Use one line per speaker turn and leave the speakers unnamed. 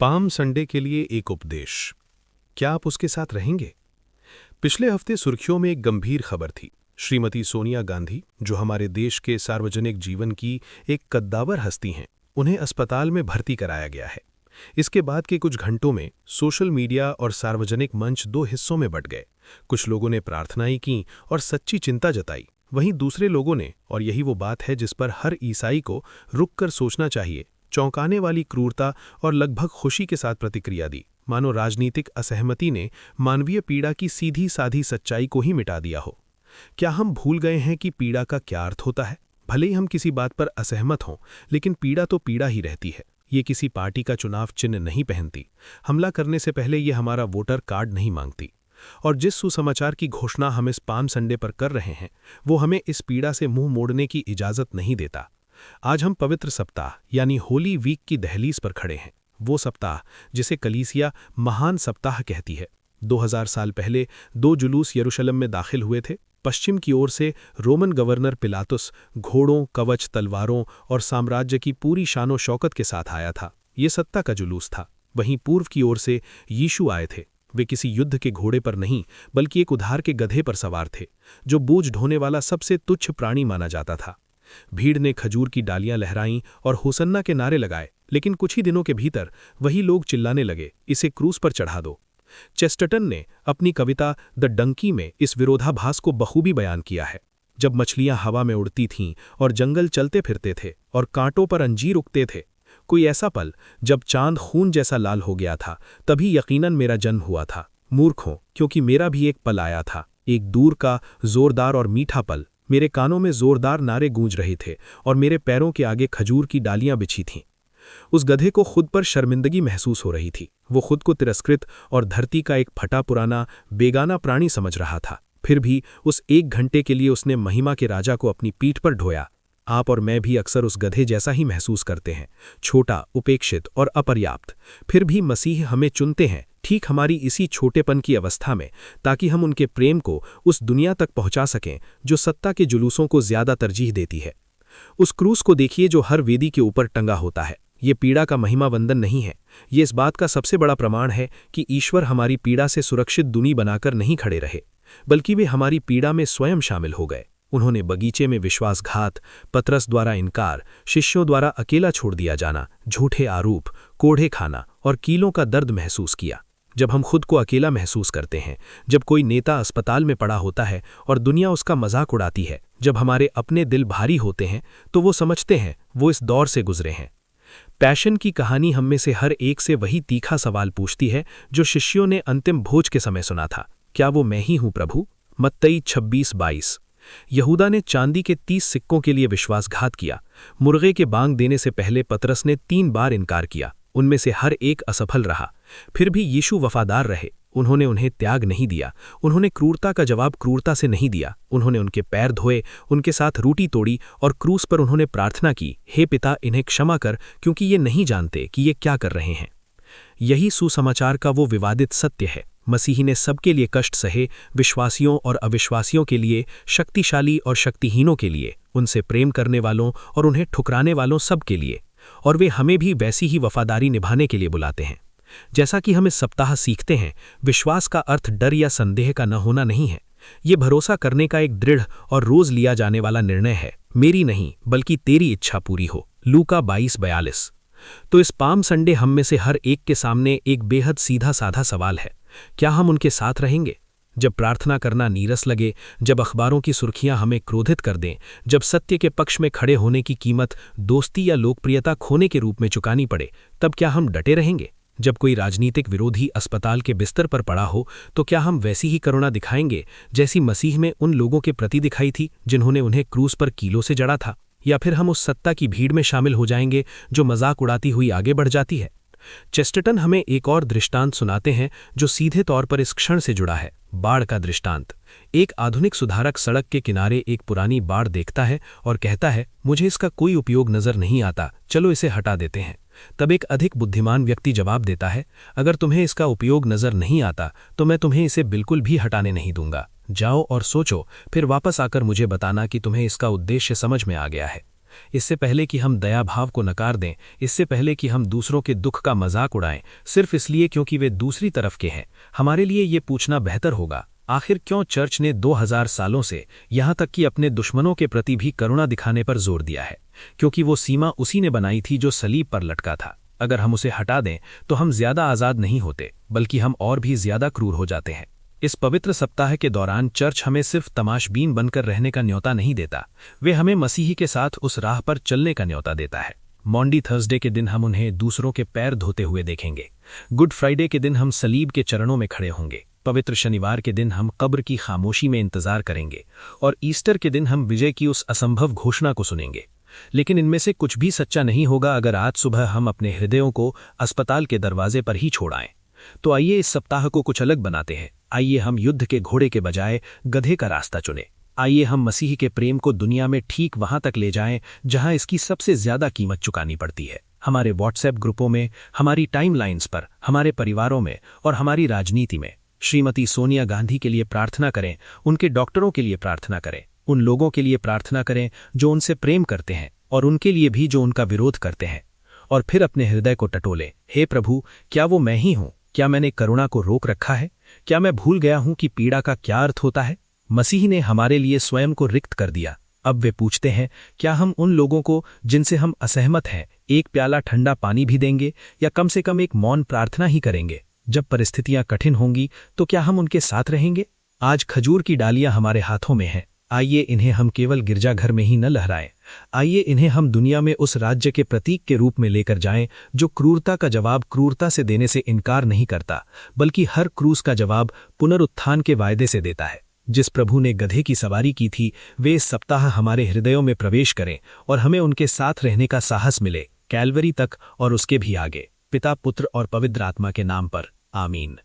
Palm Sunday के लिए एक उपदेश। क्या आप उसके साथ रहेंगे? पिछले हफ्ते सुर्खियों में एक गंभीर खबर थी। श्रीमती सोनिया गांधी, जो हमारे देश के सार्वजनिक जीवन की एक कद्दावर हस्ती हैं, उन्हें अस्पताल में भर्ती कराया गया है। इसके बाद के कुछ घंटों में सोशल मीडिया और सार्वजनिक मंच दो हिस्सों में बंट गए। कुछ लोगों ने प्रार्थनाएं की और सच्ची चिंता जताई, वहीं दूसरे लोगों ने, और यही वो बात है जिस पर हर ईसाई को रुककर सोचना चाहिए, चौंकाने वाली क्रूरता और लगभग खुशी के साथ प्रतिक्रिया दी, मानो राजनीतिक असहमति ने मानवीय पीड़ा की सीधी साधी सच्चाई को ही मिटा दिया हो। क्या हम भूल गए हैं कि पीड़ा का क्या अर्थ होता है? भले ही हम किसी बात पर असहमत हों, लेकिन पीड़ा तो पीड़ा ही रहती है। ये किसी पार्टी का चुनाव चिन्ह नहीं पहनती। हमला करने से पहले ये हमारा वोटर कार्ड नहीं मांगती। और जिस सुसमाचार की घोषणा हम इस पाम संडे पर कर रहे हैं, वो हमें इस पीड़ा से मुंह मोड़ने की इजाजत नहीं देता। आज हम पवित्र सप्ताह यानी होली वीक की दहलीज पर खड़े हैं। वो सप्ताह जिसे कलीसिया महान सप्ताह कहती है। 2000 साल पहले दो जुलूस यरूशलेम में दाखिल हुए थे। पश्चिम की ओर से रोमन गवर्नर पिलातुस घोड़ों, कवच, तलवारों और साम्राज्य की पूरी शानो शौकत के साथ आया था। ये सत्ता का जुलूस था। वहीं पूर्व की ओर से यीशु आए थे। वे किसी युद्ध के घोड़े पर नहीं, बल्कि एक उधार के गधे पर सवार थे, जो बोझ ढोने वाला सबसे तुच्छ प्राणी माना जाता था। भीड़ ने खजूर की डालियां लहराईं और होसन्ना के नारे लगाए, लेकिन कुछ ही दिनों के भीतर वही लोग चिल्लाने लगे, इसे क्रूस पर चढ़ा दो। चेस्टरटन ने अपनी कविता द डंकी में इस विरोधाभास को बखूबी बयान किया है। जब मछलियां हवा में उड़ती थीं और जंगल चलते फिरते थे और कांटों पर अंजीर उगते थे, कोई ऐसा पल जब चांद खून जैसा लाल हो गया था, तभी यकीनन मेरा जन्म हुआ था। मूर्खों, क्योंकि मेरा भी एक पल आया था, एक दूर का जोरदार और मीठा पल। मेरे कानों में जोरदार नारे गूंज रहे थे और मेरे पैरों के आगे खजूर की डालियां बिछी थीं। उस गधे को खुद पर शर्मिंदगी महसूस हो रही थी। वो खुद को तिरस्कृत और धरती का एक फटा पुराना बेगाना प्राणी समझ रहा था। फिर भी उस एक घंटे के लिए उसने महिमा के राजा को अपनी पीठ पर ढोया। आप और मैं भी अक्सर उस गधे जैसा ही महसूस करते हैं, छोटा, उपेक्षित और अपर्याप्त। फिर भी मसीह हमें चुनते हैं, ठीक हमारी इसी छोटेपन की अवस्था में, ताकि हम उनके प्रेम को उस दुनिया तक पहुंचा सकें जो सत्ता के जुलूसों को ज्यादा तरजीह देती है। उस क्रूस को देखिए जो हर वेदी के ऊपर टंगा होता है। ये पीड़ा का महिमा वंदन नहीं है। ये इस बात का सबसे बड़ा प्रमाण है कि ईश्वर हमारी पीड़ा से सुरक्षित दुनी बनाकर नहीं खड़े रहे, बल्कि वे हमारी पीड़ा में स्वयं शामिल हो गए। उन्होंने बगीचे में विश्वासघात, पतरस द्वारा इनकार, शिष्यों द्वारा अकेला छोड़ दिया जाना, झूठे आरोप, कोढ़े खाना और कीलों का दर्द महसूस किया। जब हम खुद को अकेला महसूस करते हैं, जब कोई नेता अस्पताल में पड़ा होता है और दुनिया उसका मजाक उड़ाती है, जब हमारे अपने दिल भारी होते हैं, तो वो समझते हैं वो इस दौर से गुजरे हैं। पैशन की कहानी हम में से हर एक से वही तीखा सवाल पूछती है जो शिष्यों ने अंतिम भोज के समय सुना था, क्या वो मैं ही हूं प्रभु? मत्तई 26:22। यहूदा ने चांदी के 30 सिक्कों के लिए विश्वासघात किया। मुर्गे के बांग देने से पहले पतरस ने 3 बार इनकार किया। उनमें से हर एक असफल रहा। फिर भी यीशु वफादार रहे। उन्होंने उन्हें त्याग नहीं दिया। उन्होंने क्रूरता का जवाब क्रूरता से नहीं दिया। उन्होंने उनके पैर धोए, उनके साथ रोटी तोड़ी और क्रूस पर उन्होंने प्रार्थना की, हे पिता, इन्हें क्षमा कर, क्योंकि ये नहीं जानते कि ये क्या कर रहे हैं। यही सुसमाचार का वो विवादित सत्य है। मसीही ने सबके लिए कष्ट सहे, विश्वासियों और अविश्वासियों के लिए, शक्तिशाली और शक्तिहीनों के लिए, उनसे प्रेम करने वालों और उन्हें ठुकराने वालों सब के लिए। और वे हमें भी वैसी ही वफादारी निभाने के लिए बुलाते हैं। जैसा कि हम इस सप्ताह सीखते हैं, विश्वास का अर्थ डर या संदेह का न होना नहीं है। ये भरोसा करने का एक दृढ़ और रोज लिया जाने वाला निर्णय है, मेरी नहीं बल्कि तेरी इच्छा पूरी हो। लूका 22:42। तो इस पाम संडे हम में से हर एक के सामने एक बेहद सीधा साधा सवाल है, क्या हम उनके साथ रहेंगे? जब प्रार्थना करना नीरस लगे, जब अखबारों की सुर्खियां हमें क्रोधित कर दें, जब सत्य के पक्ष में खड़े होने की कीमत दोस्ती या लोकप्रियता खोने के रूप में चुकानी पड़े, तब क्या हम डटे रहेंगे? जब कोई राजनीतिक विरोधी अस्पताल के बिस्तर पर पड़ा हो, तो क्या हम वैसी ही करुणा दिखाएंगे जैसी मसीह में उन लोगों के प्रति दिखाई थी जिन्होंने उन्हें क्रूस पर कीलों से जड़ा था? या फिर हम उस सत्ता की भीड़ में शामिल हो जाएंगे जो मजाक उड़ाती हुई आगे बढ़ जाती है? चेस्टरटन हमें एक और दृष्टांत सुनाते हैं जो सीधे तौर पर इस क्षण से जुड़ा है, बाढ़ का दृष्टांत। एक आधुनिक सुधारक सड़क के किनारे एक पुरानी बाढ़ देखता है और कहता है, मुझे इसका कोई उपयोग नजर नहीं आता, चलो इसे हटा देते हैं। तब एक अधिक बुद्धिमान व्यक्ति जवाब देता है, अगर तुम्हें इसका उपयोग नजर नहीं आता तो मैं तुम्हें इसे बिल्कुल भी हटाने नहीं दूंगा। जाओ और सोचो, फिर वापस आकर मुझे बताना कि तुम्हें इसका उद्देश्य समझ में आ गया है।
इससे पहले कि हम दया भाव को नकार दें, इससे पहले कि हम दूसरों के दुख का मजाक उड़ाएं सिर्फ इसलिए क्योंकि वे दूसरी तरफ के हैं, हमारे लिए ये पूछना बेहतर होगा, आखिर क्यों चर्च ने 2000 सालों से यहां तक कि अपने दुश्मनों के प्रति भी करुणा दिखाने पर जोर दिया है? क्योंकि वो सीमा उसी ने बनाई थी जो सलीब पर लटका था। अगर हम उसे हटा दें तो हम ज्यादा आजाद नहीं होते, बल्कि हम और भी ज्यादा क्रूर हो जाते हैं। इस पवित्र सप्ताह के दौरान चर्च हमें सिर्फ तमाशबीन बनकर रहने का न्योता नहीं देता, वे हमें मसीही के साथ उस राह पर चलने का न्योता देता है। मॉन्डी थर्सडे के दिन हम उन्हें दूसरों के पैर धोते हुए देखेंगे। गुड फ्राइडे के दिन हम सलीब के चरणों में खड़े होंगे। पवित्र शनिवार के दिन हम कब्र की खामोशी में इंतजार करेंगे और ईस्टर के दिन हम विजय की उस असंभव घोषणा को सुनेंगे। लेकिन इनमें से कुछ भी सच्चा नहीं होगा अगर आज सुबह हम अपने हृदयों को अस्पताल के दरवाजे पर ही छोड़ आएं। तो आइए इस सप्ताह को कुछ अलग बनाते हैं। आइए हम युद्ध के घोड़े के बजाय गधे का रास्ता चुनें। आइए हम मसीह के प्रेम को दुनिया में ठीक वहां तक ले जाएं जहां इसकी सबसे ज्यादा कीमत चुकानी पड़ती है। हमारे व्हाट्सएप ग्रुपों में, हमारी टाइमलाइंस पर, हमारे परिवारों में और हमारी राजनीति में श्रीमती सोनिया गांधी के लिए प्रार्थना करें, उनके डॉक्टरों के लिए प्रार्थना करें, उन लोगों के लिए प्रार्थना करें जो उनसे प्रेम करते हैं और उनके लिए भी जो उनका विरोध करते हैं। और फिर अपने हृदय को टटोलें, हे प्रभु, क्या वो मैं ही हूं? क्या मैंने करुणा को रोक रखा है? क्या मैं भूल गया हूं कि पीड़ा का क्या अर्थ होता है? मसीह ने हमारे लिए स्वयं को रिक्त कर दिया। अब वे पूछते हैं, क्या हम उन लोगों को जिनसे हम असहमत हैं एक प्याला ठंडा पानी भी देंगे या कम से कम एक मौन प्रार्थना ही करेंगे? जब परिस्थितियां कठिन होंगी तो क्या हम उनके साथ रहेंगे? आज खजूर की डालियां हमारे हाथों में हैं। आइए इन्हें हम केवल गिरजाघर में ही न लहराएं। आइए इन्हें हम दुनिया में उस राज्य के प्रतीक के रूप में लेकर जाएं जो क्रूरता का जवाब क्रूरता से देने से इनकार नहीं करता, बल्कि हर क्रूस का जवाब पुनरुत्थान के वायदे से देता है। जिस प्रभु ने गधे की सवारी की थी, वे इस सप्ताह हमारे हृदयों में प्रवेश करें और हमें उनके साथ रहने का साहस मिले, कैलवरी तक और उसके भी आगे। पिता, पुत्र और पवित्र आत्मा के नाम पर, आमीन।